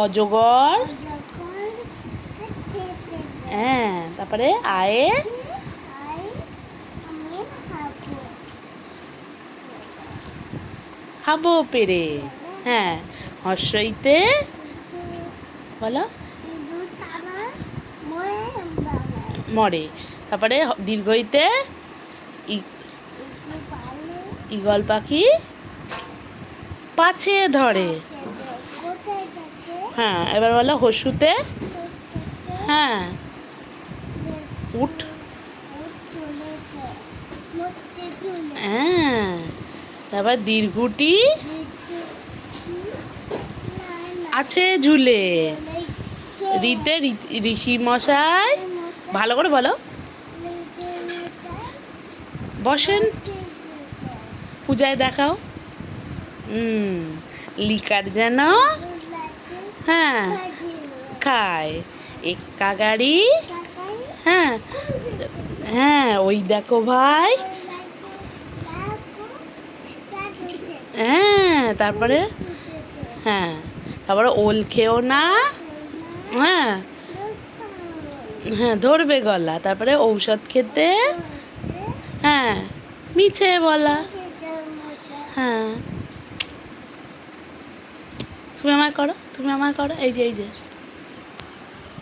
অজগর। হ্যাঁ, তারপরে আয়ে খাবো পেরে। হ্যাঁ, হর্ষইতে বলো মরে। তারপরে দীর্ঘইতে ঈগল পাখি পাছে ধরে। হ্যাঁ, এবার বলো হর্ষুতে হ্যাঁ উঠ। হ্যাঁ, তারপর দীর্ঘটি আছে ঝুলে। রিতে ঋষি মশাই ভালো করে বলো বসেন পূজায় দেখাও। লিকার যেন হ্যাঁ খায় এক্কা গাড়ি। হ্যাঁ হ্যাঁ, ওই দেখো ভাই। হ্যাঁ, তারপরে হ্যাঁ, তারপরে ওল খেও না। হ্যাঁ হ্যাঁ, ধরবে গলা। তারপরে ঔষধ খেতে হ্যাঁ মিছে বলা। হ্যাঁ, তুমি আমায় করো, তুমি আমায় করো, এই যে